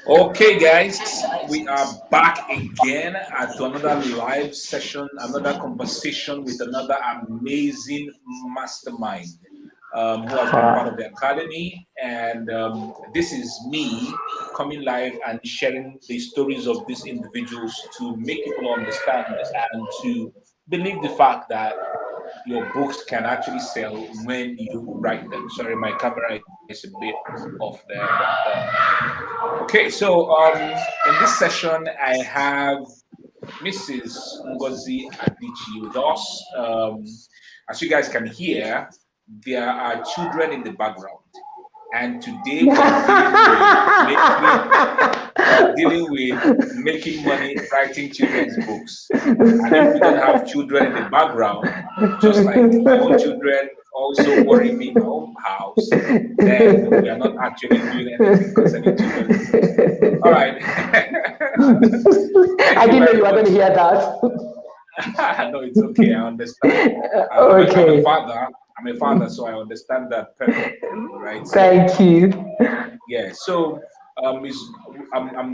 Okay, guys, we are back again at another live session, another conversation with another amazing mastermind who has been part of the academy. And this is me coming live and sharing the stories of these individuals to make people understand and to believe the fact that your books can actually sell when you write them. Sorry, my camera is a bit off there, but okay, so in this session, I have Mrs. Ngozi Adichie with us. As you guys can hear, there are children in the background, and today we are dealing with making money writing children's books. And if we don't have children in the background, just like my own children also worry me in my own house, then we are not actually doing anything concerning children's books. All right. Thank I you didn't know very you were going to much. hear that. No, it's okay. I understand. I'm a Okay, father. I'm a father, so I understand that perfectly, right? So, thank you. yeah. So, I'm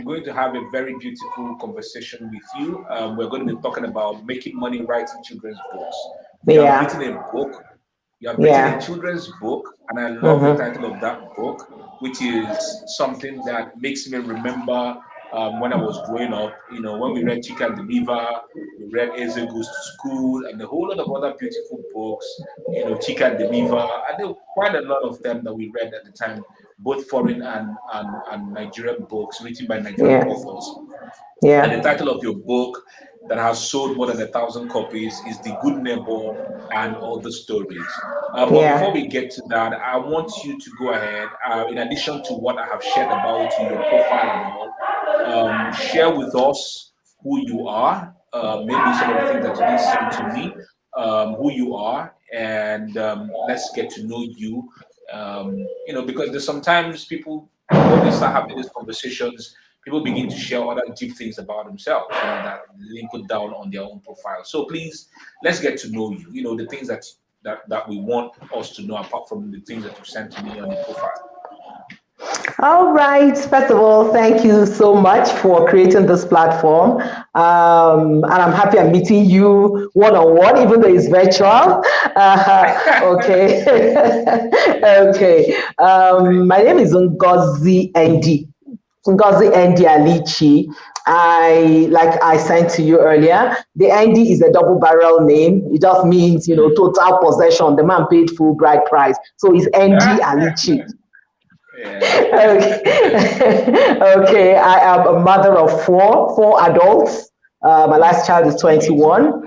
going to have a very beautiful conversation with you. We're going to be talking about making money writing children's books. You have Yeah, written a book. You have written a yeah. children's book, and I love the Mm-hmm. title of that book, which is something that makes me remember when I was growing up. You know, when we read Chicken Deliver, we read Eze Goes to School, and a whole lot of other beautiful books. You know, Chicken Deliver, and there were quite a lot of them that we read at the time, both foreign and Nigerian books written by Nigerian Yeah, authors. And the yeah, title of your book that has sold more than 1,000 copies is The Good Neighbor and Other Stories. But before yeah. we get to that, I want you to go ahead, in addition to what I have shared about you, your profile and all, share with us who you are, maybe some of the things that you didn't send to me, who you are, and let's get to know you. Because there's sometimes people, when we start having these conversations, people begin to share other deep things about themselves, that they didn't put down on their own profile. So please, let's get to know you. The things that we want us to know apart from the things that you sent to me on the profile. All right. First of all, thank you so much for creating this platform. And I'm happy I'm meeting you one on one, even though it's virtual. Okay. Yeah, Okay. My name is Ngozi Ndi. Ngozi Ndi Alichi. Like I sent to you earlier, the Ndi is a double barrel name. It just means, total possession. The man paid full bride price. So it's Ndi Alichi. yeah. Okay. Okay, I am a mother of four adults. My last child is Amazing. 21.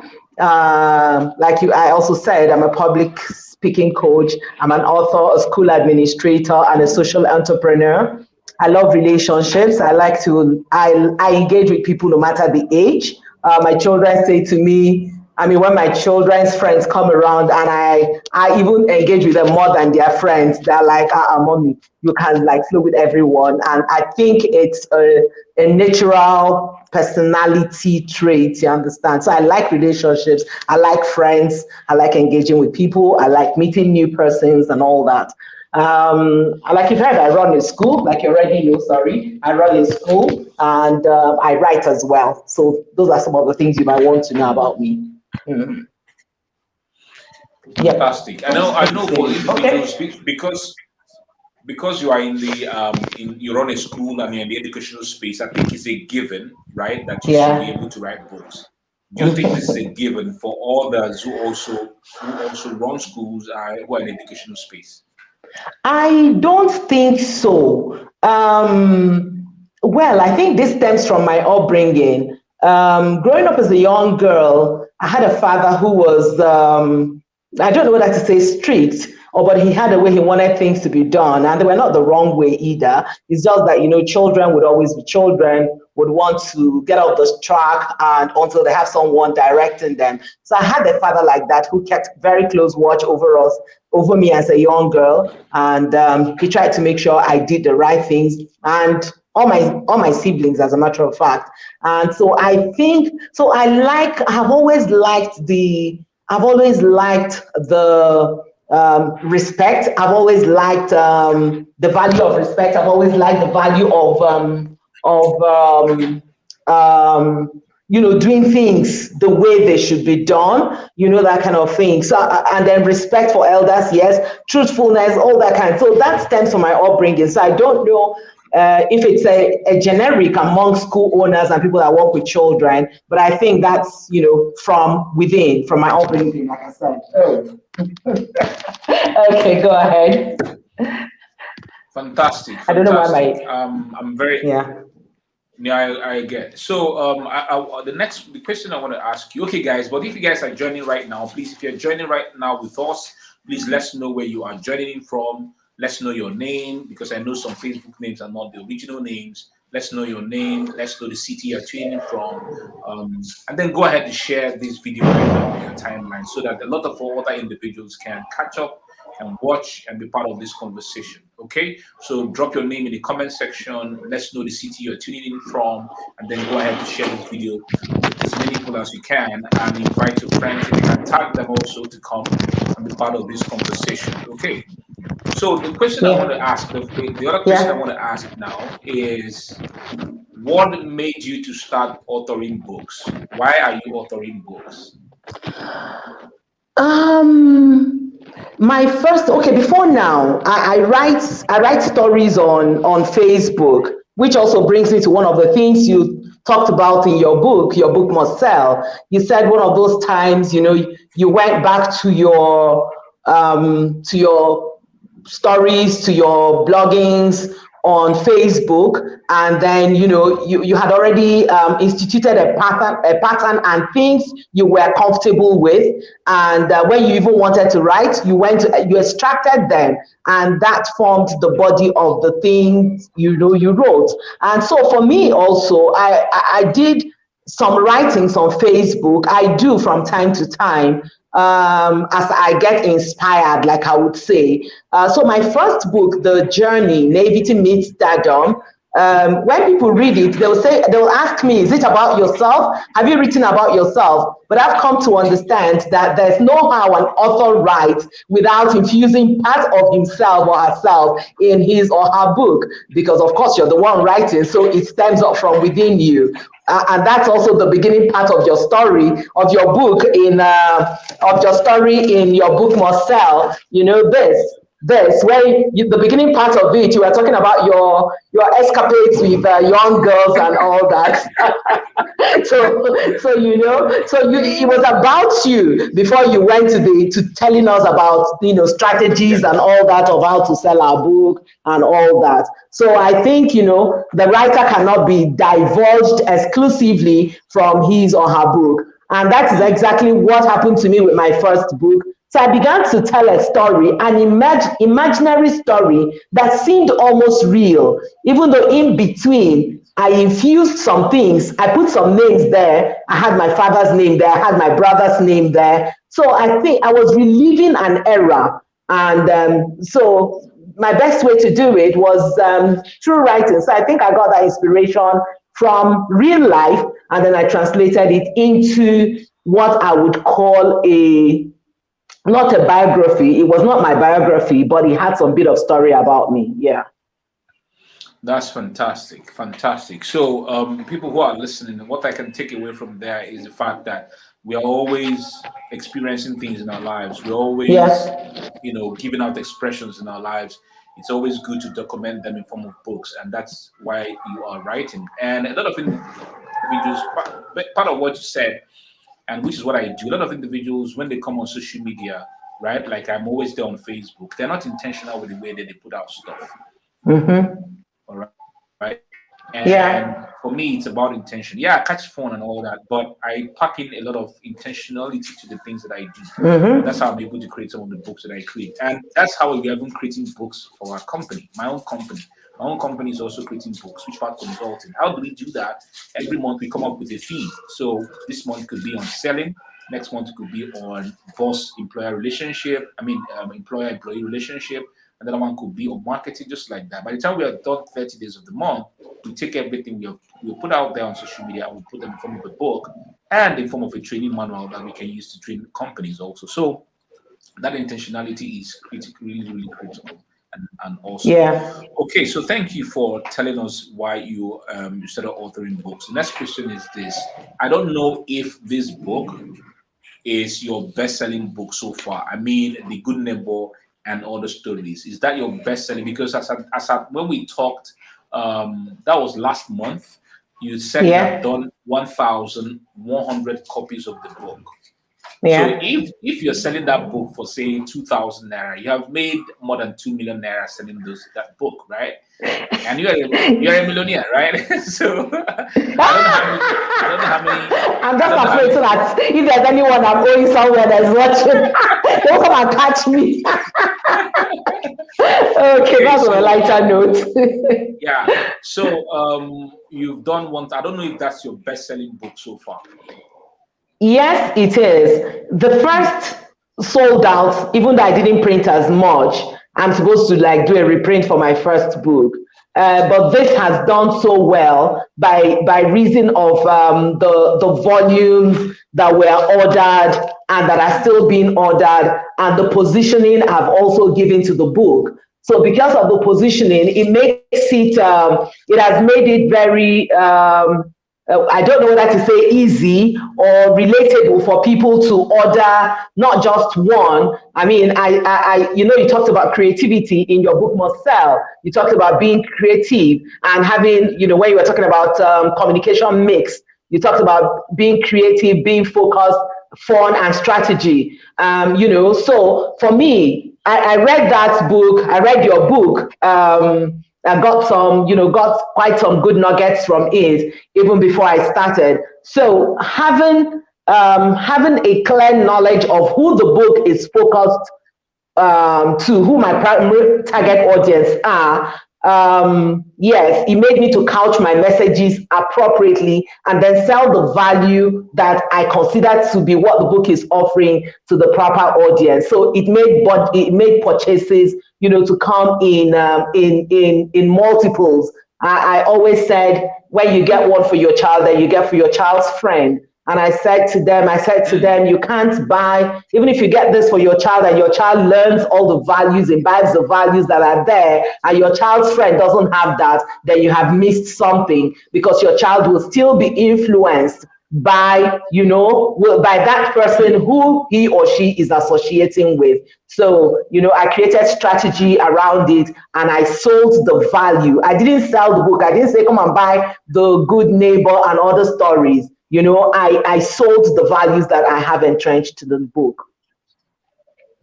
Like you, I also said, I'm a public speaking coach. I'm an author, a school administrator, and a social entrepreneur. I love relationships. I engage with people no matter the age. My children say to me, I mean, when my children's friends come around and I even engage with them more than their friends, they're like, mommy, you can like flow with everyone. And I think it's a natural personality trait, you understand? So I like relationships, I like friends, I like engaging with people, I like meeting new persons and all that. Like you've heard, I run a school, like you already know, sorry. I run a school and I write as well. So those are some of the things you might want to know about me. Mm. Yep. Fantastic. I know for individuals Okay. because you are you run a school and you're in the educational space. I think it's a given, right, that you should be Yeah. able to write books. Do you think this is a given for others who also run schools who are in the educational space? I don't think so. Well, I think this stems from my upbringing. Growing up as a young girl, I had a father who was, I don't know whether to say strict, but he had a way he wanted things to be done. And they were not the wrong way either. It's just that, children would always be children, would want to get off the track and until they have someone directing them. So I had a father like that who kept very close watch over us, over me as a young girl, and he tried to make sure I did the right things, and all my siblings, as a matter of fact. And so I think so. I've always liked the respect. I've always liked the value of respect. I've always liked the value of of doing things the way they should be done, that kind of thing. So, and then respect for elders, yes, truthfulness, all that kind. So that stems from my upbringing. So I don't know if it's a generic among school owners and people that work with children, but I think that's, from within, from my upbringing, like I said. Oh. Okay, go ahead. Fantastic, I don't know why fantastic. my, I'm very yeah. yeah, I get. So, the question I want to ask you, okay, guys. But if you guys are joining right now, please, if you're joining right now with us, please let's know where you are joining in from. Let's know your name because I know some Facebook names are not the original names. Let's know your name. Let's know the city you're tuning in from, and then go ahead and share this video right now on your timeline so that a lot of other individuals can catch up and watch and be part of this conversation. Okay, so drop your name in the comment section. Let's know the city you're tuning in from, and then go ahead and share this video with as many people as you can, and invite your friends. If you can tag them also to come and be part of this conversation. Okay. So the question I want to Yeah. ask, the other question I Yeah. want to ask now is, what made you to start authoring books? Why are you authoring books? Um, my first, okay, before now, I write stories on Facebook, which also brings me to one of the things you talked about in your book. Your book must sell. You said one of those times, you went back to your stories, to your bloggings on Facebook, and then you had already instituted a pattern and things you were comfortable with, and when you even wanted to write, you extracted them, and that formed the body of the things you wrote. And so for me also, I did some writings on Facebook. I do from time to time, as I get inspired, like I would say. So my first book, The Journey, Naivety Meets Stardom, when people read it, they'll ask me, is it about yourself? Have you written about yourself? But I've come to understand that there's no how an author writes without infusing part of himself or herself in his or her book, because of course you're the one writing, so it stems up from within you. And that's also the beginning part of your story, of your book, of your story in Your Book Must Sell. Where the beginning part of it, you were talking about your escapades with young girls and all that. It was about you before you went to telling us about strategies and Yes. all that of how to sell our book and all that. So I think the writer cannot be divulged exclusively from his or her book, and that is exactly what happened to me with my first book. So I began to tell a story, an imaginary story that seemed almost real, even though in between I infused some things. I put some names there. I had my father's name there. I had my brother's name there. So I think I was reliving an era. And so my best way to do it was through writing. So I think I got that inspiration from real life, and then I translated it into what I would call not a biography. It was not my biography, but it had some bit of story about me. Yeah. That's fantastic, fantastic. So, people who are listening, what I can take away from there is the fact that we are always experiencing things in our lives. We're always, Yeah. giving out expressions in our lives. It's always good to document them in form of books, and that's why you are writing. And a lot of individuals, part of what you said, and which is what I do. A lot of individuals, when they come on social media, right? Like I'm always there on Facebook. They're not intentional with the way that they put out stuff. Mm-hmm. All right. And for Yeah. me, it's about intention. Yeah, I catch phone and all that, but I pack in a lot of intentionality to the things that I do. And that's how I'm Mm-hmm. able to create some of the books that I create. And that's how we're even creating books for our company, my own company. My own company is also creating books, Switchpart Consulting. How do we do that? Every month we come up with a theme. So this month could be on selling. Next month could be on boss-employer relationship. Employer-employee relationship. Another one could be on marketing, just like that. By the time we are done 30 days of the month, we take everything we put out there on social media and we put them in form of a book and in form of a training manual that we can use to train companies also. So that intentionality is critical, really, really critical. and awesome. Yeah. Okay, so thank you for telling us why you started authoring books. The next question is this: I don't know if this book is your best-selling book so far. I mean, The Good Neighbor and Other Stories. Is that your best-selling? Because when we talked, that was last month. You said you have Yeah. done 1,100 copies of the book. So Yeah. if you're selling that book for say 2,000 naira, you have made more than 2 million naira selling that book, right? And you're a millionaire, right? So I don't know how many. I don't know how many. I'm I just don't know how afraid so many. that if there's anyone I'm going somewhere that's watching, they'll come and catch me. Okay, Okay, that's on a so lighter note. yeah, so you've done one. I don't know if that's your best-selling book so far. Yes, it is. The first sold out, even though I didn't print as much. I'm supposed to like do a reprint for my first book. But this has done so well by reason of the volumes that were ordered and that are still being ordered, and the positioning I've also given to the book. So because of the positioning, it makes it has made it very I don't know whether to say easy or relatable for people to order not just one. I mean, you talked about creativity in your book must sell. You talked about being creative and having, when you were talking about communication mix, you talked about being creative, being focused, fun, and strategy. So for me, I read that book. I read your book. I got got quite some good nuggets from it even before I started. So having a clear knowledge of who the book is focused to who my primary target audience are, yes, it made me to couch my messages appropriately and then sell the value that I consider to be what the book is offering to the proper audience. So it made purchases, to come in multiples. I always said, when you get one for your child, then you get for your child's friend. And I said to Hmm. them, you can't buy, even if you get this for your child and your child learns all the values, imbibes the values that are there, and your child's friend doesn't have that, then you have missed something, because your child will still be influenced by by that person who he or she is associating with. So I created strategy around it and I sold the value. I didn't sell the book. I didn't say come and buy The Good Neighbor and Other Stories. I sold the values that I have entrenched to the book.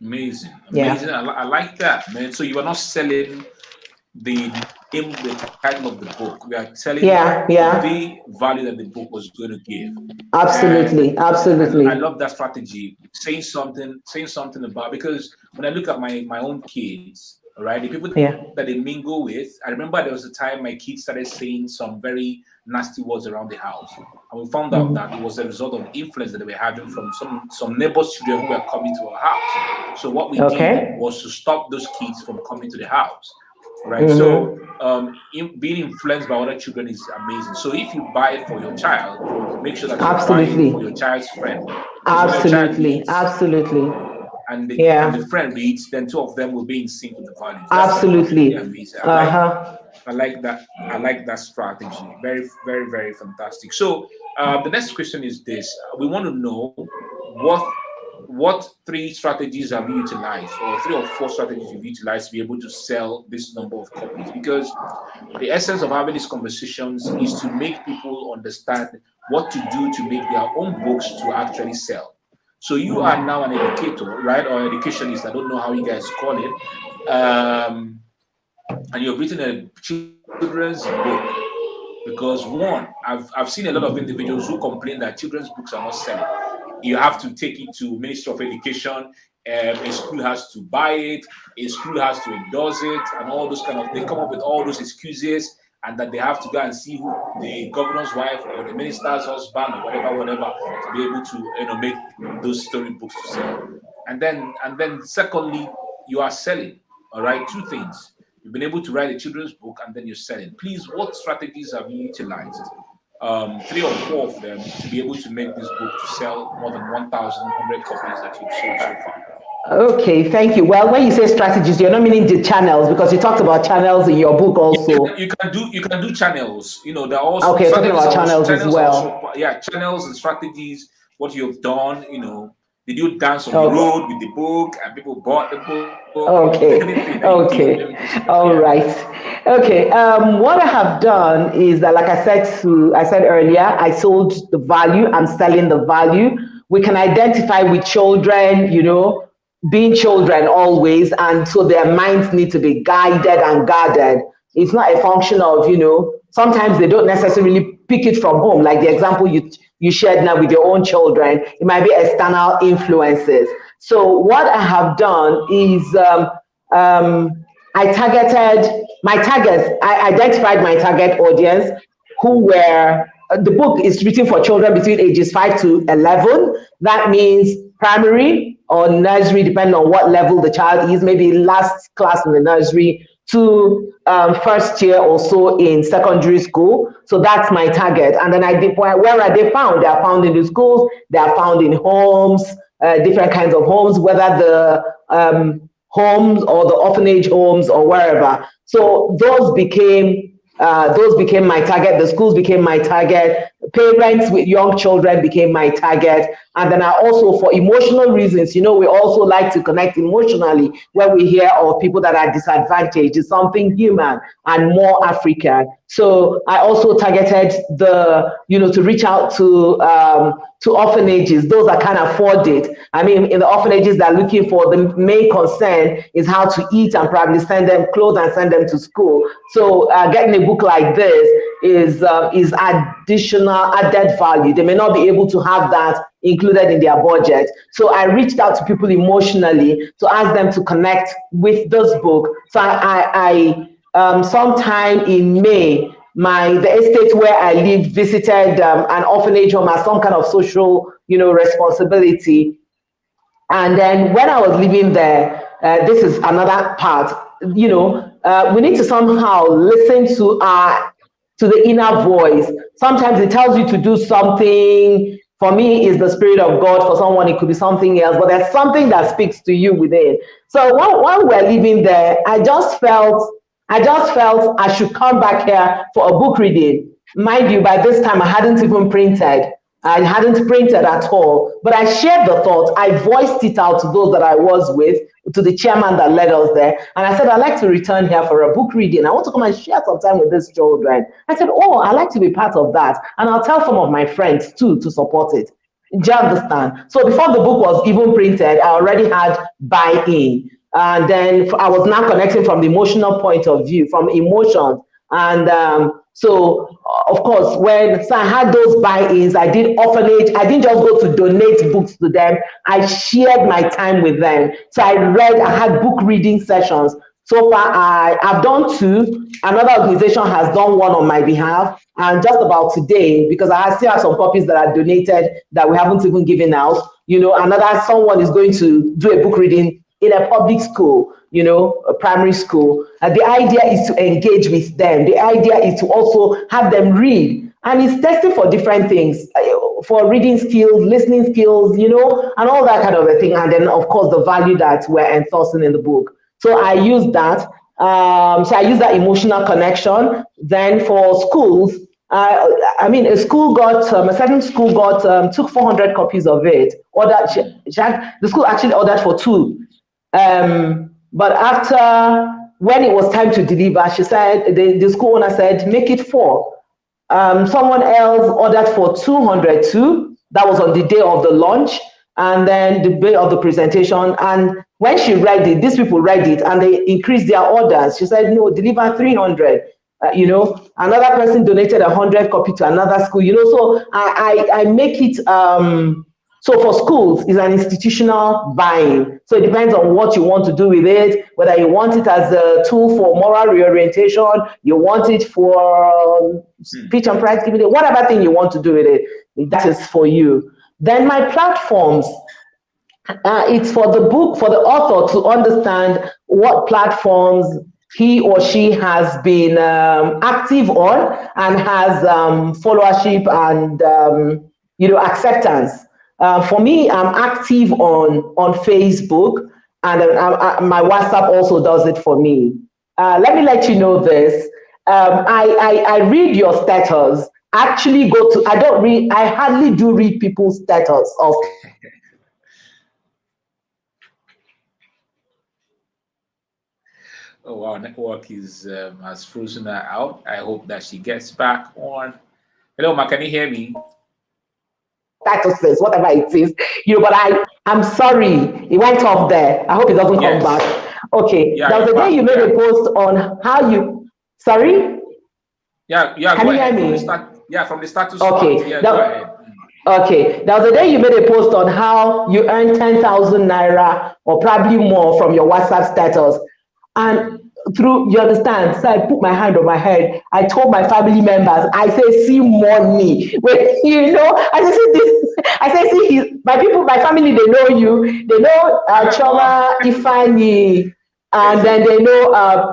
Amazing, Yeah. amazing. I like that, man. So you are not selling the title of the book. We are telling Yeah. Yeah. the value that the book was going to give, and Absolutely. I Absolutely. love that strategy. Saying something about, because when I look at my own kids, all right, the people that they Yeah. mingle with. I remember there was a time my kids started saying some very nasty words around the house, and we found out that it Mhm. was a result of influence that they were having from some neighbors' children who were coming to our house. So what we did Okay. was to stop those kids from coming to the house, right? So Mm-hmm. being influenced by other children is amazing. So if you buy it for your child, make sure that you're buying for Absolutely. your child's friend, because when your child Absolutely. reads Absolutely. and the Yeah. friend reads, then two of them will be in sync with the values. That's absolutely Absolutely. amazing. Uh-huh. I like that. I like that strategy. Very, very, very fantastic. So the next question is this: we want to know what three strategies have you utilized, or 3 or 4 strategies you've utilized to be able to sell this number of copies? Because the essence of having these conversations is to make people understand what to do to make their own books to actually sell. So you are now an educator, right, or educationist? I don't know how you guys call it. Um, and you've written a children's book, because one, I've seen a lot of individuals who complain that children's books are not selling. You have to take it to Ministry of Education. A school has to buy it, a school has to endorse it, and all those kind of, they come up with all those excuses, and that they have to go and see who the governor's wife or the minister's husband or whatever to be able to make those storybooks to sell. And then secondly, you are selling. All right, two things. You've been able to write a children's book, and then you're selling. Please, what strategies have you utilized? 3 or 4 of them to be able to make this book to sell more than 1,100 copies that you've sold so far. Okay, thank you. Well, when you say strategies, you're not meaning the channels because you talked about channels in your book also. You can do channels. There are also Okay, you're talking strategies. about Are also channels as channels are also, well. yeah, channels and strategies. What you've done. Did you dance on the Oh, road with the book and people bought the book? Anything that you okay, did. Let me just okay, know. Yeah. all right. Okay, what I have done is that, like I said earlier, I sold the value. I'm selling the value. We can identify with children, being children always, and so their minds need to be guided and guarded. It's not a function of, sometimes they don't necessarily pick it from home, like the example you shared now with your own children. It might be external influences. So what I have done is I targeted my targets. I identified my target audience who were the book is written for children between ages 5 to 11. That means primary or nursery, depending on what level the child is, maybe last class in the nursery to first year or so in secondary school. So that's my target. And then where are they found? They are found in the schools, they are found in homes, different kinds of homes, whether the homes or the orphanage homes or wherever. So those became my target. The schools became my target. Parents with young children became my target. And then I also, for emotional reasons, we also like to connect emotionally when we hear of people that are disadvantaged. It's something human and more African. So I also targeted to reach out to orphanages, those that can't afford it. I mean, in the orphanages, they're looking for the main concern is how to eat and probably send them clothes and send them to school. So getting a book like this is additional added value. They may not be able to have that included in their budget. So I reached out to people emotionally to ask them to connect with this book. So sometime in May, the estate where I lived visited an orphanage home as some kind of social, responsibility. And then when I was living there, this is another part. We need to somehow listen to the inner voice. Sometimes it tells you to do something. For me, is the spirit of God. For someone, it could be something else. But there's something that speaks to you within. So while we're living there, I just felt I should come back here for a book reading. Mind you, by this time I hadn't even printed. I hadn't printed at all, but I shared the thought. I voiced it out to those that I was with, to the chairman that led us there. And I said, I'd like to return here for a book reading. I want to come and share some time with these children. I said, oh, I'd like to be part of that. And I'll tell some of my friends too to support it. Do you understand? So before the book was even printed, I already had buy-in. And then I was now connecting from the emotional point of view, from emotions. And of course, so I had those buy-ins, I did orphanage. I didn't just go to donate books to them. I shared my time with them. So I had book reading sessions. So far, I've done two. Another organization has done one on my behalf. And just about today, because I still have some copies that are donated that we haven't even given out, someone is going to do a book reading in a public school, a primary school. The idea is to engage with them. The idea is to also have them read. And it's testing for different things, for reading skills, listening skills, and all that kind of a thing. And then, of course, the value that we're enforcing in the book. So I use that. So I use that emotional connection. Then for schools, a certain school took 400 copies of it. The school actually ordered for two. But when it was time to deliver, she said, the school owner said, make it four. Someone else ordered for 200 too. That was on the day of the launch and then the day of the presentation. And when she read it, these people read it and they increased their orders. She said, no, deliver 300. Another person donated 100 copy to another school, so I make it, so for schools, it's an institutional buying. So it depends on what you want to do with it, whether you want it as a tool for moral reorientation, you want it for speech and practice, whatever thing you want to do with it, that is for you. Then my platforms, it's for the author to understand what platforms he or she has been active on and has followership and acceptance. For me, I'm active on Facebook. and my WhatsApp also does it for me. Let me let you know this. I read your status. Actually, go to. I don't read. I hardly do read people's status of. Oh wow, network is has frozen her out. I hope that she gets back on. Hello, Ma, can you hear me? Statuses, whatever it is, but I'm sorry, it went off there. I hope it doesn't come back. Yes. Okay, Yeah, there was you're a day back. you made Yeah. a post on how you, sorry, Yeah, yeah, can go you hear ahead. From the me? start, yeah, from the status part. Okay, Yeah, go ahead. okay, there was a day you made a post on how you earned 10,000 naira or probably more from your WhatsApp status. And Mm. through, you understand, so I put my hand on my head. I told my family members, I say, see money. When, I say, see this, I say, see, my people, my family, they know you. They know Wow. Choma, Ifani, and then Crazy. they know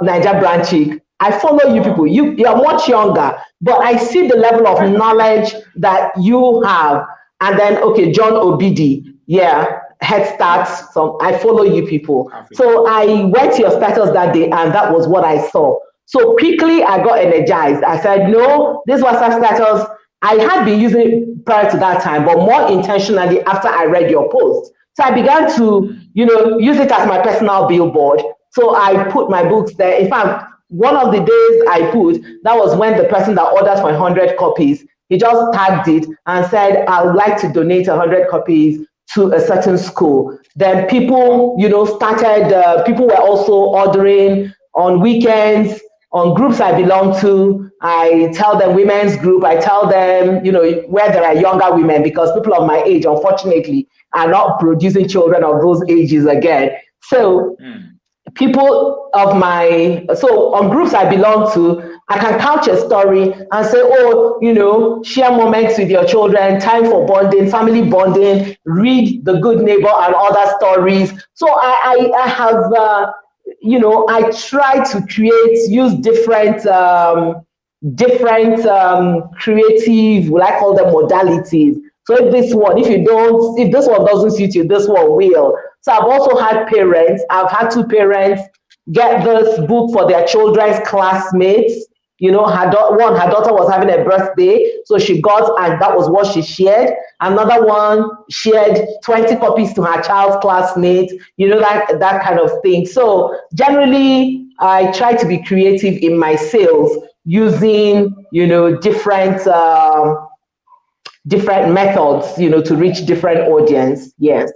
Niger Branchik. I follow you people. Wow. You're much younger, but I see the level of knowledge that you have. And then, okay, John Obidi, yeah, Head Start. Yes, So I follow you people. Africa. So I went to your status that day, and that was what I saw. So quickly, I got energized. I said, no, this WhatsApp status. I had been using it prior to that time, but more intentionally after I read your post. So I began to, Mm. use it as my personal billboard. So I put my books there. In fact, one of the days I put, that was when the person that orders for 100 copies, he just tagged Wow. it and said, I would like to donate 100 copies to a certain school. Then Wow. people, started, people were also ordering on weekends, on groups I belong to. I tell them women's group, I tell them, where there are younger women, because people of my age, unfortunately, are not producing children of those ages again. So Mm. people of my so on groups I belong to, I can couch a story and say, oh, share moments with your children, time for bonding, family bonding, read the good neighbor and other stories. So I have I try to use different creative, will I call them, modalities. So if this one doesn't suit you, this one will. So I've also had parents, I've had two parents get this book for their children's classmates. Her daughter was having a birthday, so she got, and that was what she shared. Another one shared 20 copies to her child's classmate, that kind of thing. So generally, I try to be creative in my sales using, different methods, to reach different audience. Yes.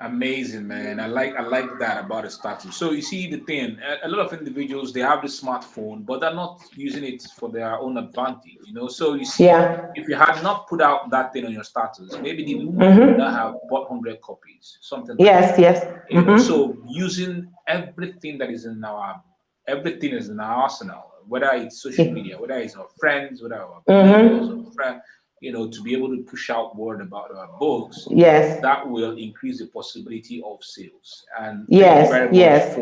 Amazing, man. I like that about the status. So you see the thing, a lot of individuals they have the smartphone, but they're not using it for their own advantage. So you see, Yeah. if you had not put out that thing on your status, maybe the woman would not Mm-hmm. have bought 100 copies, something like Yes, that. yes. Mm-hmm. So using everything is in our arsenal, whether it's social Yeah. media, whether it's our friends, whether our neighbors or Mm-hmm. friends, to be able to push out word about our books, Yes. that will increase the possibility of sales. And Yes. Yes.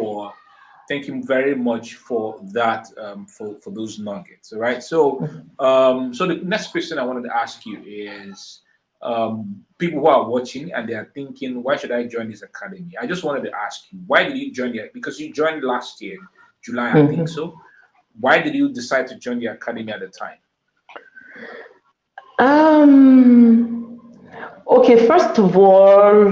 thank you very much for that, for those nuggets. All right. So so the next question I wanted to ask you is, people who are watching and they are thinking, why should I join this academy? I just wanted to ask you, why did you join it? Because you joined last year, July, I think Mm-hmm. so. Why did you decide to join the academy at the time? Um. Okay. First of all,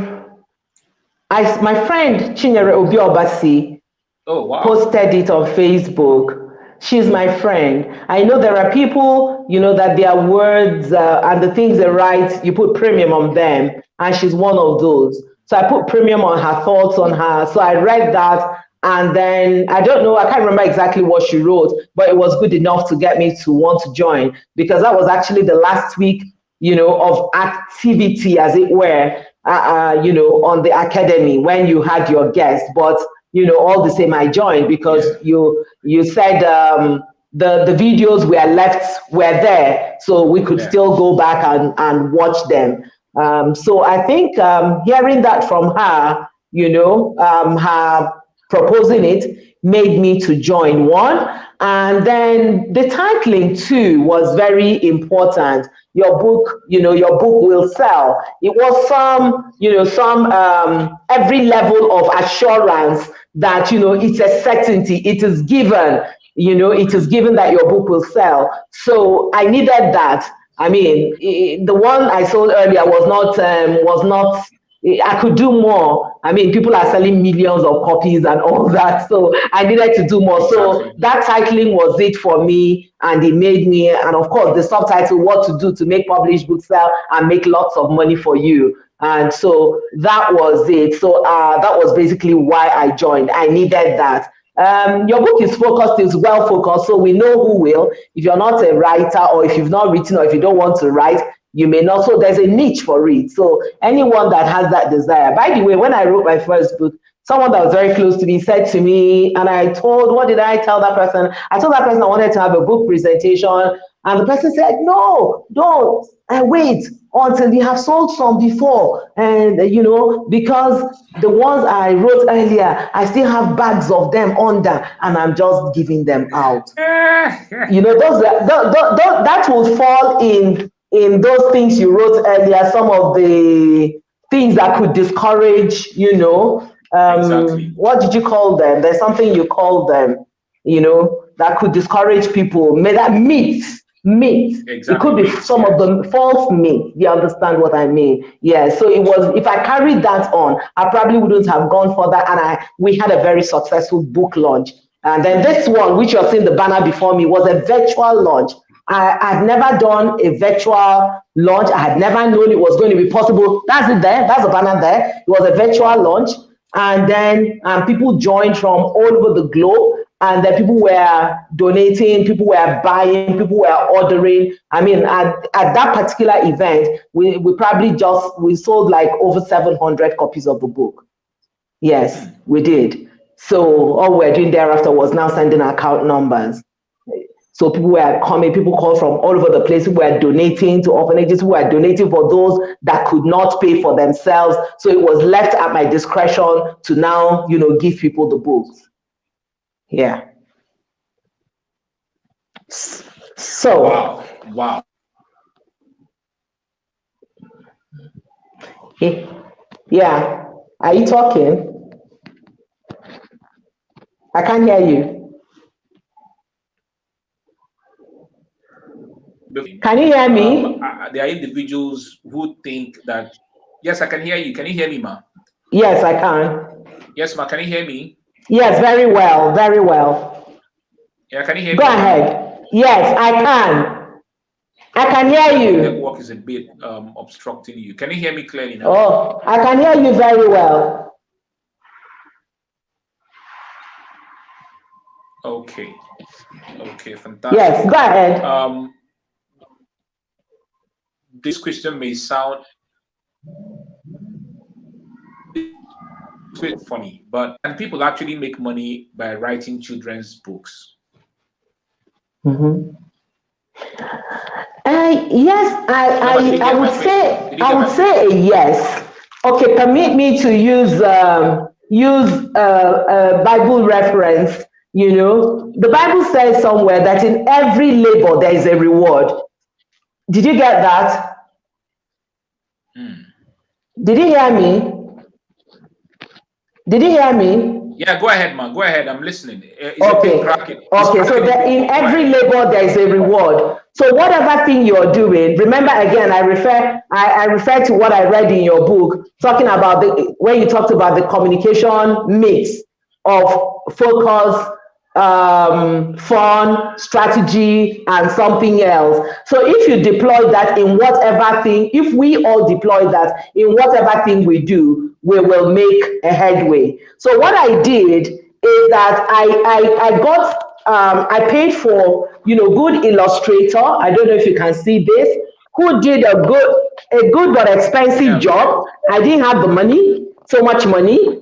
my friend Chinyere Obiobasi Oh wow. posted it on Facebook. She's my friend. I know there are people, that their words and the things they write, you put premium on them, and she's one of those. So I put premium on her thoughts on her. So I read that, and then I don't know, I can't remember exactly what she wrote, but it was good enough to get me to want to join, because that was actually the last week, of activity, as it were, on the academy when you had your guests. But all the same, I joined because Yeah. you said the videos were there, so we could Yeah. still go back and watch them. So I think hearing that from her, her proposing it made me to join one. And then the titling too was very important. Your book, your book will sell. It was some every level of assurance that, it's a certainty, it is given, it is given that your book will sell. So I needed that. I mean, the one I sold earlier was not. I could do more. I mean, people are selling millions of copies and all that. So I needed to do more. So Exactly. that titling was it for me. And it made me, and of course, the subtitle, What to Do to Make Published Books Sell and Make Lots of Money for You. And so that was it. So that was basically why I joined. I needed that. Your book is focused, is well focused, so we know who will. If you're not a writer, or if you've not written, or if you don't want to write, you may not. So there's a niche for it. So anyone that has that desire. By the way, when I wrote my first book, someone that was very close to me said to me, and what did I tell that person? I told that person I wanted to have a book presentation, and the person said, no, don't, and wait until you have sold some before. And, because the ones I wrote earlier, I still have bags of them under, and I'm just giving them out. That will fall in those things you wrote earlier, some of the things that could discourage, Exactly. what did you call them? There's something you call them, that could discourage people. May that myths. It Exactly. could be Myths, some of yes. the false myths. You understand what I mean? Yeah. So it was, if I carried that on, I probably wouldn't have gone further. And we had a very successful book launch. And then this one, which you're seeing the banner before me, was a virtual launch. I've never done a virtual launch. I had never known it was going to be possible. That's it there. That's the banner there. It was a virtual Wow. launch. And then people joined from all over the globe. And then people were donating, people were buying, people were ordering. I mean, at that particular event, we sold like over 700 copies of the book. Yes, we did. So all we're doing thereafter was now sending account numbers. So people were coming, people called from all over the place, who were donating to orphanages, who were donating for those that could not pay for themselves. So it was left at my discretion to now, give people the books. Yeah. So, Wow. yeah. Are you talking? I can't hear you. Can you hear me? There are individuals who think that. Yes, I can hear you. Can you hear me, ma? Yes, I can. Yes, ma. Can you hear me? Yes, very well, very well. Yeah, can you hear Go me now? ahead. Yes, I can. I can hear The you. network is a bit obstructing you. Can you hear me clearly now? Oh, I can hear you very well. Okay, fantastic. Yes, go ahead. This question may sound funny, but can people actually make money by writing children's books? Mhm. Yes, Chiloma, did you I get would my question? Did you get my say a question? yes. Okay, permit me to use a Bible reference. The Bible says somewhere that in every labor there is a reward. Did you get that? Did you hear me? Did you hear me? Yeah, go ahead, man. Go ahead. I'm listening. It's a Okay. bit cracking. Okay. So in every labor there is a reward. So whatever thing you're doing, remember again, I refer to what I read in your book, talking about when you talked about the communication mix of focus, fun, strategy, and something else. So if you deploy that in whatever thing, if we all deploy that in whatever thing we do, we will make a headway. So what I did is that I paid for good illustrator. I don't know if you can see this, who did a good but expensive job. I didn't have the money, so much money, so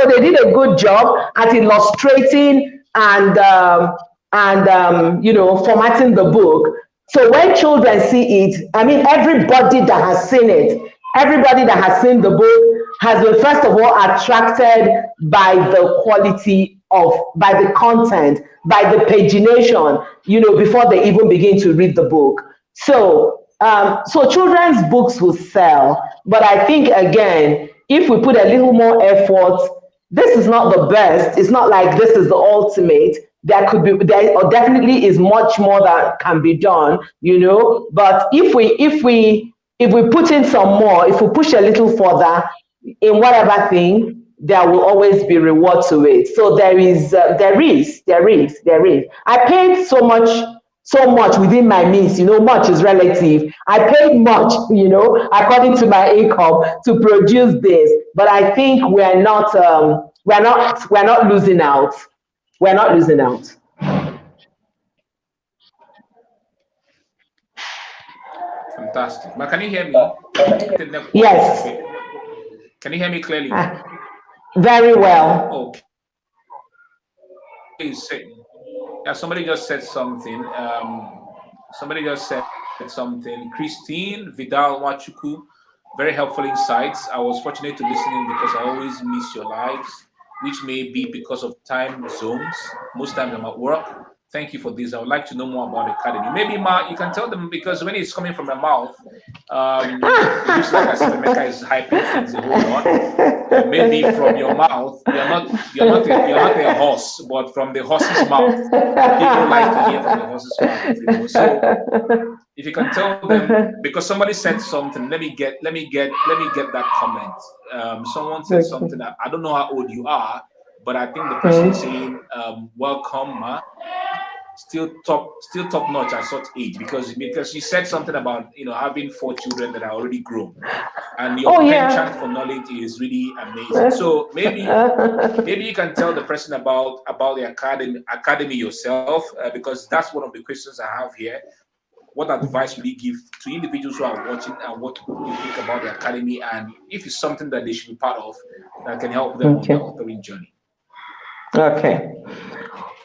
they did a good job at illustrating and formatting the book. So when children see it, I mean, everybody that has seen the book has been first of all attracted by the quality of, by the content, by the pagination, before they even begin to read the book. So children's books will sell, but I think again, if we put a little more effort, this is not the best. It's not like this is the ultimate. There or definitely is much more that can be done, But if we put in some more, if we push a little further in whatever thing, there will always be reward to it. So there is. I paid so much within my means. Much is relative. I paid much, according to my income to produce this. But I think we're not losing out. We're not losing out. Fantastic. But can you hear me? Yes, Can you hear me clearly? ah, very well. Okay. Yeah, somebody just said something. Somebody just said something. Christine Vidal Wachuku, very helpful insights. I was fortunate to listen in because I always miss your lives, which may be because of time zones. Most times I'm at work. Thank you for this. I would like to know more about the academy. Maybe Ma, you can tell them because when it's coming from your mouth, it looks like as if Emeka is hyping things a whole lot. Maybe from your mouth, you're not a horse, but from the horse's mouth. People like to hear from the horse's mouth. So if you can tell them, because somebody said something, let me get that comment. Someone said Okay. something. I don't know how old you are, but I think the person is saying, "Welcome, Ma." Still top notch at such age because you said something about having 4 children that are already grown, and your Oh penchant yeah. for knowledge is really amazing. So maybe you can tell the person about the academy yourself, because that's one of the questions I have here. What advice will you give to individuals who are watching, and what you think about the academy, and if it's something that they should be part of that can help them on their Okay. authoring journey? Okay.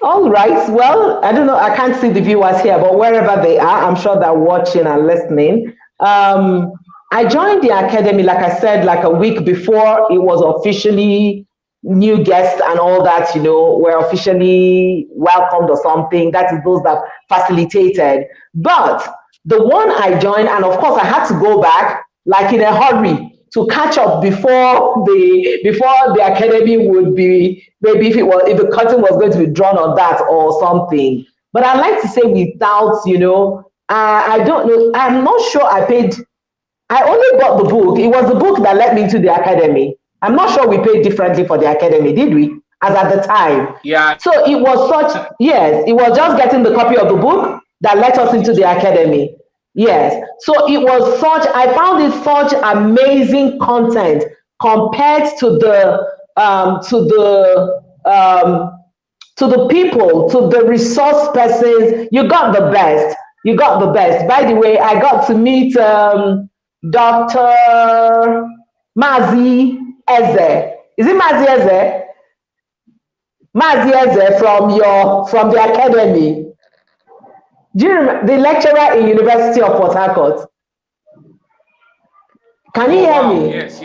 All right. Well, I don't know. I can't see the viewers here, but wherever they are, I'm sure they're watching and listening. Um, I joined the academy, like I said, like a week before it was officially new guests and all that, were officially welcomed or something. That is those that facilitated. But the one I joined, and of course I had to go back like in a hurry to catch up before the academy would be, maybe if the curtain was going to be drawn on that or something. But I like to say without, I don't know, I'm not sure I paid. I only bought the book. It was the book that led me into the academy. I'm not sure we paid differently for the academy, did we? As at the time. Yeah, So it was such, yes, it was just getting the copy of the book that let I us don't into think the so. academy. Yes. So it was such, I found it such amazing content compared to the people, to the resource persons. You got the best. You got the best. By the way, I got to meet Dr. Mazi Eze. Is it Mazi Eze? Mazi Eze from the academy. Do you remember the lecturer in University of Port Harcourt? Can you Oh hear wow, me? yes,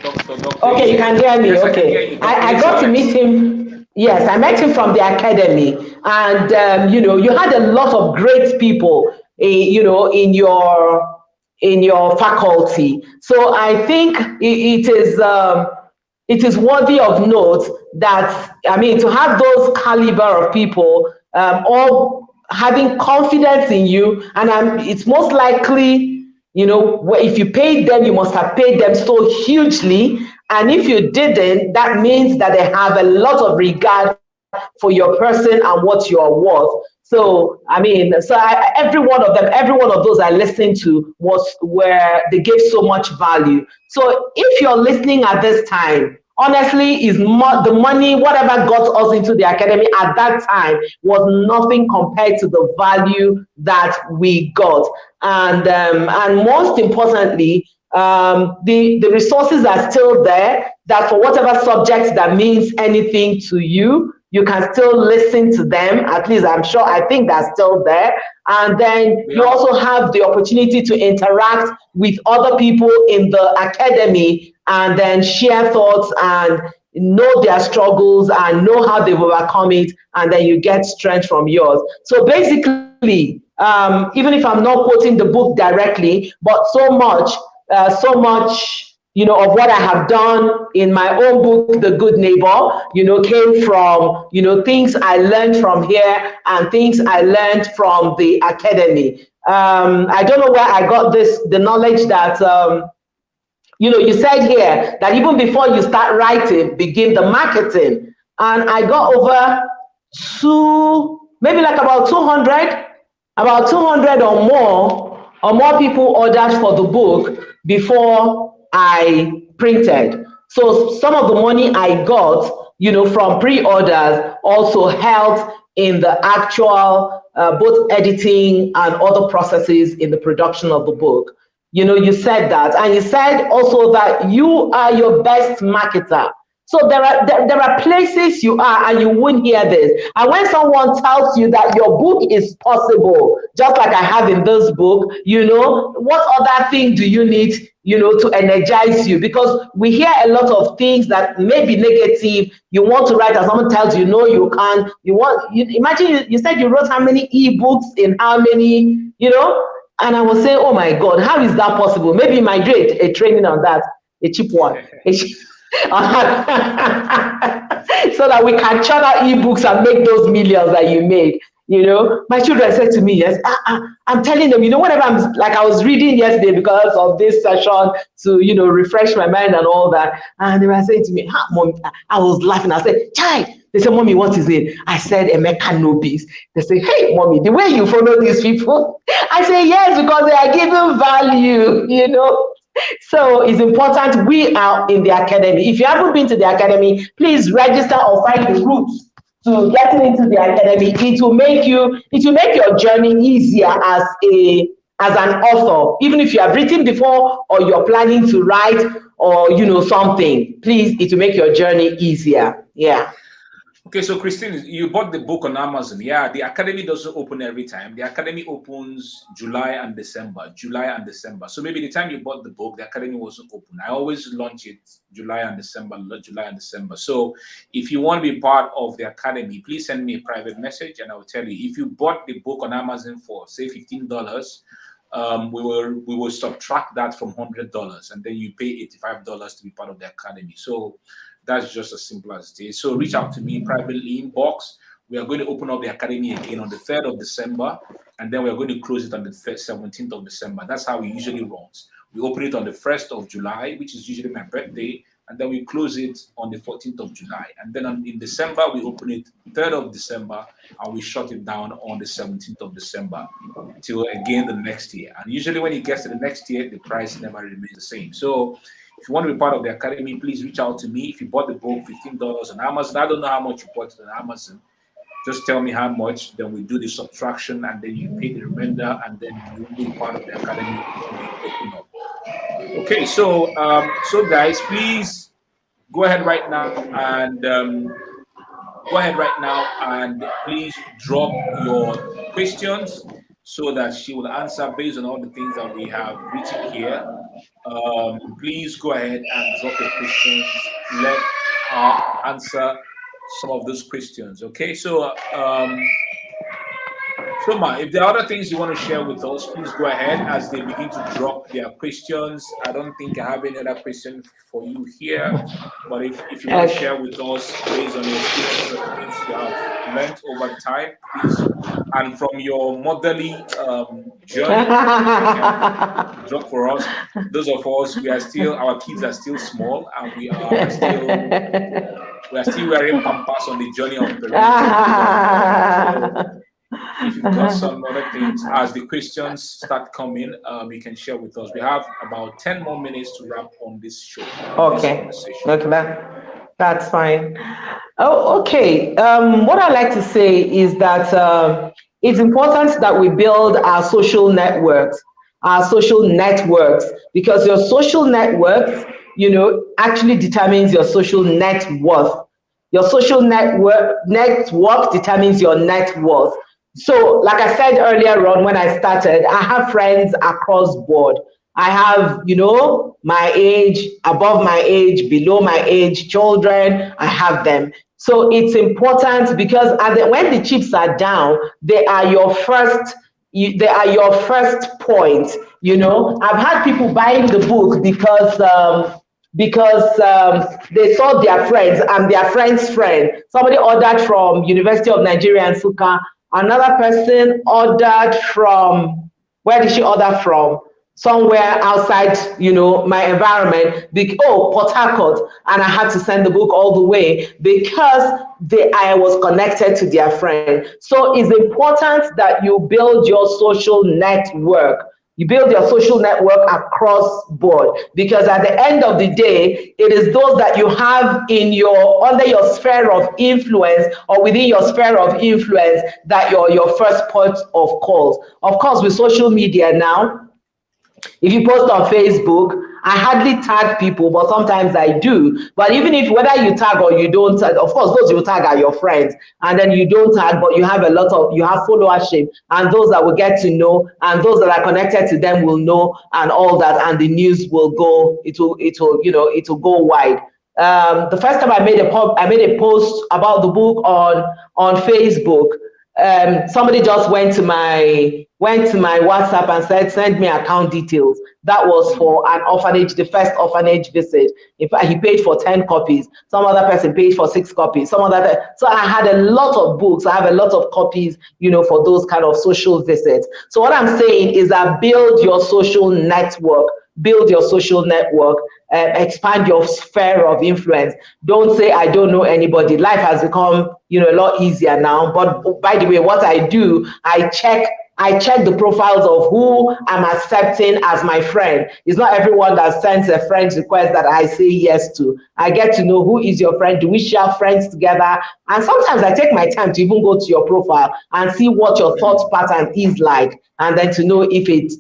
Doctor Okay, you Eze. can hear me. Yes, I can hear Okay. you, Doctor I Eze. got to meet Yes. him. Yes, I met him from the academy. And, you had a lot of great people, in your faculty. So I think it is worthy of note that, I mean, to have those caliber of people, all having confidence in you, and it's most likely, if you paid them, you must have paid them so hugely. And if you didn't, that means that they have a lot of regard for your person and what you are worth. So, I mean, every one of those I listened to was where they gave so much value. So, if you're listening at this time, honestly, is the money, whatever got us into the academy at that time was nothing compared to the value that we got. And most importantly, the resources are still there, that for whatever subject that means anything to you, you can still listen to them. At least I think that's still there. And then you Yeah. also have the opportunity to interact with other people in the academy and then share thoughts and know their struggles and know how they've overcome it, and then you get strength from yours. So basically, even if I'm not quoting the book directly, but so much, of what I have done in my own book, The Good Neighbor, came from, things I learned from here and things I learned from the academy. I don't know where I got the knowledge that, you said here that even before you start writing, begin the marketing. And I got over maybe like about 200 or more people ordered for the book before I printed. So some of the money I got, from pre-orders also helped in the actual both editing and other processes in the production of the book. You said that, and you said also that you are your best marketer. So there are places you are and you won't hear this. And when someone tells you that your book is possible, just like I have in this book, what other thing do you need, to energize you? Because we hear a lot of things that may be negative. You want to write and someone tells you, no, you can't. Imagine you said you wrote how many ebooks in how many. And I was saying, oh my God, how is that possible? Maybe you might do a training on that, a cheap one. So that we can churn out ebooks and make those millions that you made. My children said to me, yes, I'm telling them, whenever I'm like, I was reading yesterday because of this session to, refresh my mind and all that. And they were saying to me, Mom, I was laughing. I said, Chai. They said, Mommy, what is it? I said, Emeka Nobis. They say, hey, Mommy, the way you follow these people. I say, yes, because they are giving value. So it's important. We are in the academy. If you haven't been to the academy, please register or find the routes to getting into the academy. It will make your journey easier as an author. Even if you have written before or you're planning to write or something, please, it will make your journey easier. Yeah. Okay, so Christine, you bought the book on Amazon. Yeah, the academy doesn't open every time. The academy opens July and December. So maybe the time you bought the book, the academy wasn't open. I always launch it July and December. So if you want to be part of the academy, please send me a private message and I will tell you. If you bought the book on Amazon for say $15, we will subtract that from $100 and then you pay $85 to be part of the academy. So that's just as simple as it is. So reach out to me privately, inbox. We are going to open up the academy again on the 3rd of December, and then we are going to close it on the 17th of December. That's how we usually runs. We open it on the 1st of July, which is usually my birthday, and then we close it on the 14th of July. And then in December, we open it 3rd of December, and we shut it down on the 17th of December till again the next year. And usually when it gets to the next year, the price never remains the same. So if you want to be part of the academy, please reach out to me. If you bought the book, $15 on Amazon, I don't know how much you bought it on Amazon. Just tell me how much, then we do the subtraction, and then you pay the remainder, and then you will be part of the academy when we open up. Okay, so guys, please go ahead right now and please drop your questions so that she will answer based on all the things that we have written here. Please go ahead and drop your questions. Let her answer some of those questions. Okay, so Shoma, if there are other things you want to share with us, please go ahead as they begin to drop their questions. I don't think I have any other question for you here, but if you want to share with us based on your experiences and things you have learned over time, please, and from your motherly journey, drop for us. Those of us, our kids are still small, and we are still wearing pampers on the journey of parenting. So, if you've got some other things as the questions start coming, you can share with us. We have about 10 more minutes to wrap on this show. Okay. That's fine. Oh, okay. What I like to say is that it's important that we build our social networks, because your social networks, actually determines your social net worth. Your social network determines your net worth. So, like I said earlier on when I started, I have friends across board. I have, my age, above my age, below my age, children, I have them. So it's important because when the chips are down, they are your first point. I've had people buying the book because they saw their friends and their friend's friend. Somebody ordered from University of Nigeria in Suka. Another person ordered from, where did she order from? Somewhere outside, my environment. Port Harcourt, and I had to send the book all the way because I was connected to their friend. So it's important that you build your social network. You build your social network across board, because at the end of the day, it is those that you have under your sphere of influence or within your sphere of influence that you're your first point of calls. Of course, with social media now, if you post on Facebook, I hardly tag people, but sometimes I do. But even if whether you tag or you don't tag, of course, those you tag are your friends, and then you don't tag, but you have you have followership, and those that will get to know, and those that are connected to them will know, and all that, and the news will go. It will go wide. The first time I made a post about the book on Facebook. Somebody just went to my WhatsApp and said, send me account details. That was for an orphanage, the first orphanage visit. In fact, he paid for 10 copies. Some other person paid for 6 copies. So I had a lot of books. I have a lot of copies, for those kind of social visits. So what I'm saying is that build your social network. Build your social network, expand your sphere of influence. Don't say, I don't know anybody. Life has become, a lot easier now. But by the way, what I do, I check the profiles of who I'm accepting as my friend. It's not everyone that sends a friend request that I say yes to. I get to know who is your friend. Do we share friends together? And sometimes I take my time to even go to your profile and see what your thought pattern is like, and then to know if it's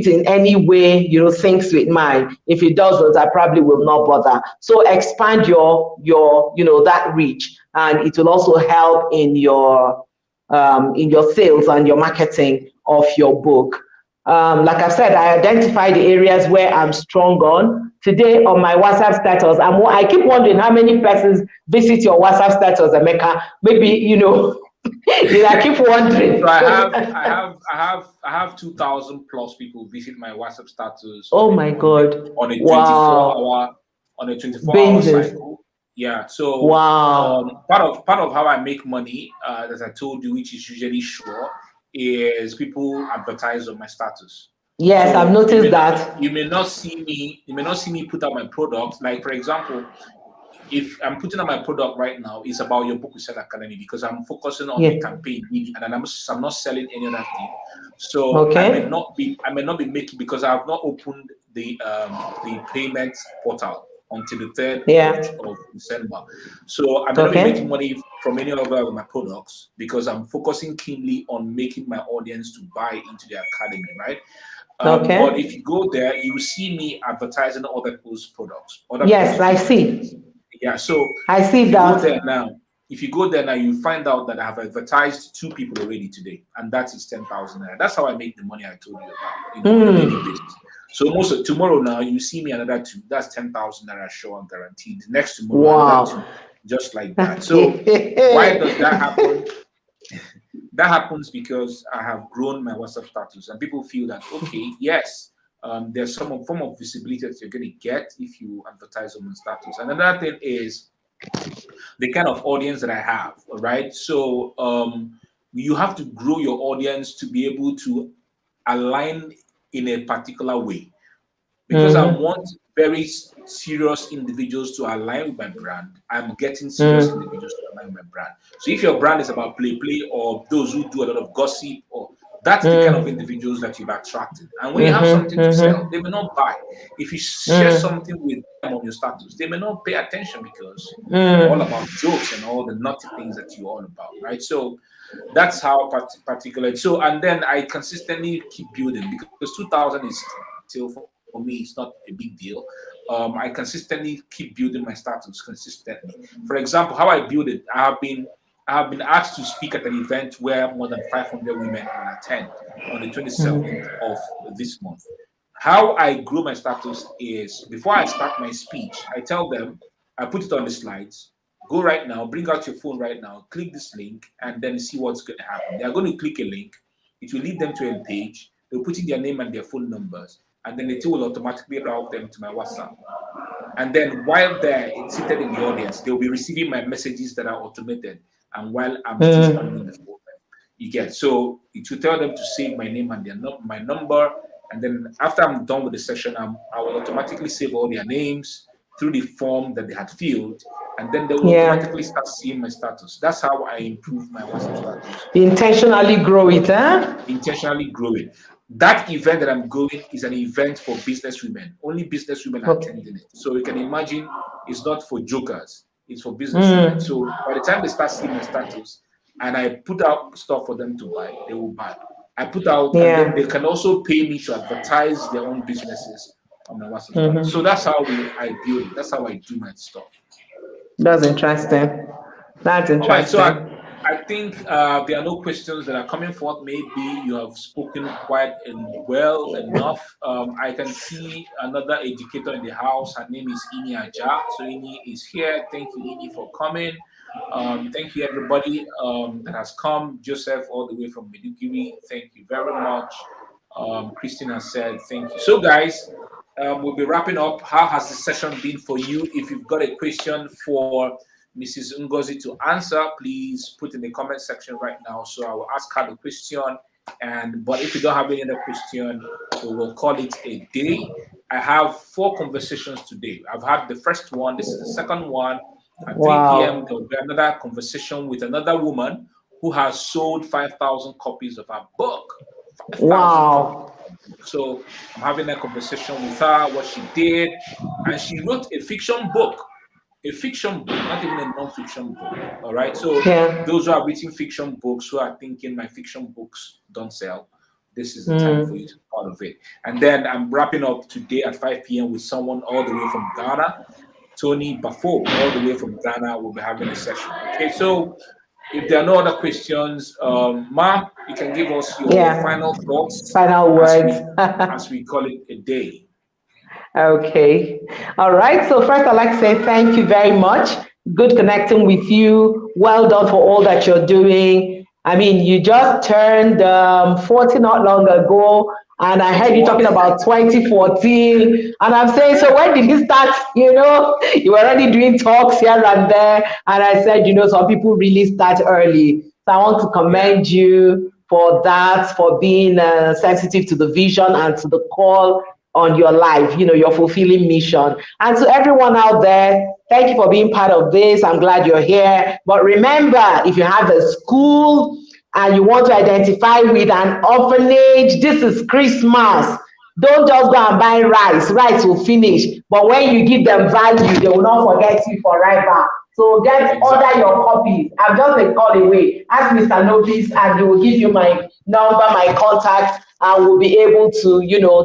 in any way syncs with mine. If it doesn't, I probably will not bother. So expand your that reach, and it will also help in your sales and your marketing of your book. Like I said, I identify the areas where I'm strong on. Today on my WhatsApp status, I keep wondering how many persons visit your WhatsApp status, Emeka. Maybe, I keep wondering. So I have 2,000 plus people visit my WhatsApp status Oh my God. on a Wow. 24-hour cycle. Yeah. So Wow. part of how I make money, as I told you, which is usually sure, is people advertise on my status. Yes, So I've noticed that. you may not see me put out my product. Like, for example, if I'm putting on my product right now, it's about your book with Sell Academy, because I'm focusing on the Yeah. campaign really, and I'm not selling any other thing. So Okay. I may not be making, because I have not opened the payment portal until the 3rd Yeah. of December. So I may not be making Okay. money from any other of my products, because I'm focusing keenly on making my audience to buy into the academy, right? But if Okay. you go there, you will see me advertising other people's products, other people's Yes, I business. see. Yeah. So I if see you go there that. now, you find out that I have advertised 2 people already today, and that is 10,000 naira. That's how I make the money I told you about, on a daily Mm. basis. So most of tomorrow now, you see me another 2. That's 10,000 naira sure and guaranteed. The next tomorrow, another 2, Wow. just like that. So why does that happen? That happens because I have grown my WhatsApp status, and people feel that, okay, yes, there's some form of visibility that you're going to get if you advertise on my status. And another thing is the kind of audience that I have. All right, so you have to grow your audience to be able to align in a particular way, because I Mm-hmm. want very serious individuals to align with my brand. I'm getting serious Mm. individuals to align with my brand. So if your brand is about play, or those who do a lot of gossip, or that's the kind of Mm. individuals that you've attracted. And when you have Mm-hmm. something to sell, Mm-hmm. they may not buy. If you share Mm. something with them on your status, they may not pay attention, because you're all Mm. about jokes and all the naughty things that you're all about, right? So that's how particular. So, and then I consistently keep building, because 2,000 is still, for me, it's not a big deal. I consistently keep building my status consistently. For example, how I build it, I have been asked to speak at an event where more than 500 women will attend on the 27th of this month. How I grow my status is before I start my speech, I tell them, I put it on the slides. Go right now, bring out your phone right now, click this link, and then see what's going to happen. They are going to click a link. It will lead them to a page. They'll put in their name and their phone numbers, and then it will automatically route them to my WhatsApp. And then while they're seated in the audience, they'll be receiving my messages that are automated. And while I'm still standing before them, you get so it will tell them to save my name and my number. And then after I'm done with the session, I will automatically save all their names through the form that they had filled, and then they will Yeah. automatically start seeing my status. That's how I improve my WhatsApp status. Intentionally grow it, huh? Intentionally growing. That event that I'm going is an event for business women. Only business women are Okay. attending it. So you can imagine it's not for jokers, it's for business women. Mm. So by the time they start seeing my status and I put out stuff for them to buy, they will buy. I put out, and then Yeah. they can also pay me to advertise their own businesses on my WhatsApp status. So Hmm. that's how I build it. That's how I do my stuff. That's interesting. That's All right, so interesting. I think there are no questions that are coming forth. Maybe you have spoken quite well enough. I can see another educator in the house. Her name is Ini Aja. So Ini is here. Thank you, Ini, for coming. Thank you, everybody that has come. Joseph, all the way from Meduguri. Thank you very much. Christina said, thank you. So, guys, we'll be wrapping up. How has the session been for you? If you've got a question for Mrs. Ngozi to answer, please put in the comment section right now. So I will ask her the question. But if you don't have any other question, we will call it a day. I have 4 conversations today. I've had the first one. This is the second one. At 3 p.m., Wow. there will be another conversation with another woman who has sold 5,000 copies of her book. 5,000 copies Wow. of her book. So I'm having a conversation with her, what she did. And she wrote a fiction book, not even a non-fiction book. All right. So Yeah. those who are reading fiction books, who are thinking my fiction books don't sell, this is the time for you Mm. to be part of it. And then I'm wrapping up today at 5 p.m. with someone all the way from Ghana. Tony Bafo, all the way from Ghana, will be having a session. Okay, so if there are no other questions, Ma, you can give us your Yeah. final thoughts Final as words. we call it a day. Okay. All right. So first, I'd like to say thank you very much. Good connecting with you. Well done for all that you're doing. I mean, you just turned 40 not long ago, and I heard you 41. talking about 2014. And I'm saying, so when did you start? You were already doing talks here and there. And I said, some people really start early. So I want to Yeah. commend you for that, for being sensitive to the vision and to the call on your life, your fulfilling mission. And to everyone out there, thank you for being part of this. I'm glad you're here. But remember, if you have a school and you want to identify with an orphanage, this is Christmas. Don't just go and buy rice. Rice will finish. But when you give them value, they will not forget you forever. So get order Exactly. your copies. I'm just a call away. Ask Mr. Novis and he will give you my number, my contact, and we'll be able to,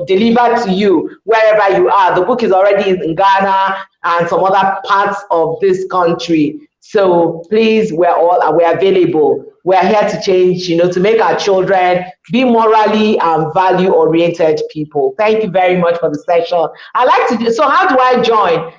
deliver to you wherever you are. The book is already in Ghana and some other parts of this country. So please, we're available. We're here to change, to make our children be morally and value oriented people. Thank you very much for the session. I like to do so. How do I join?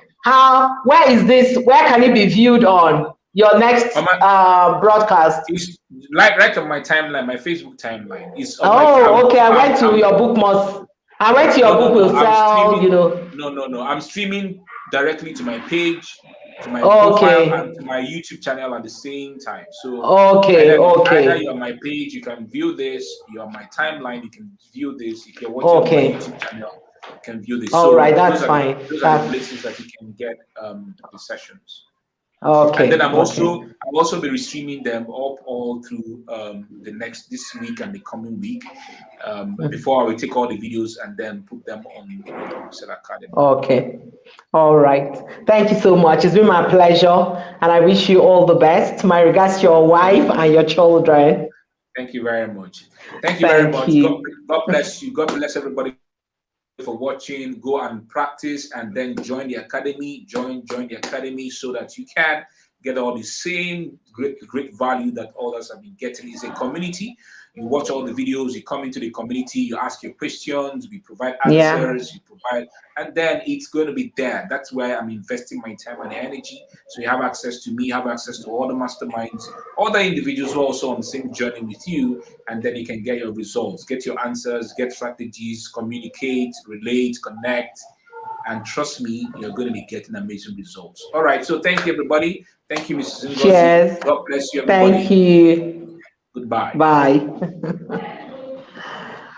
Where is this? Where can it be viewed on your next My, broadcast? it's like right on my timeline, my Facebook timeline. It's on my. Oh, okay. I went to your book must. I went to No, your no, book no. will I'm sell. streaming. No, no, no. I'm streaming directly to my page, to my profile, and Okay, to my YouTube channel at the same time. So okay, either okay, you're on my page, you can view this. You're on my timeline, you can view this. If you're watching on my okay. YouTube channel, you can view this. All right, So that's fine. those are the That's places that you can get the sessions. And then okay, okay, I'll also be restreaming them up all through the next this week and the coming week. Before I will take all the videos and then put them on the Website Academy. okay. All right. Thank you so much. It's been my pleasure, and I wish you all the best. My regards to your Thank wife you. and your children. Thank you very much. Thank you very Thank much. you. God bless you. God bless everybody for watching. Go and practice and then join the academy. Join the academy so that you can get all the same great value that others have been getting. It's a community. You watch all the videos, you come into the community, you ask your questions, we provide Yeah. answers, you provide, and then it's going to be there. That's where I'm investing my time and energy. So you have access to me, have access to all the masterminds, other individuals who are also on the same journey with you, and then you can get your results, get your answers, get strategies, communicate, relate, connect, and trust me, you're going to be getting amazing results. All right. So thank you, everybody. Thank you, Mrs. Ngozi. Cheers. God bless you, Thank everybody. you. Goodbye. Bye.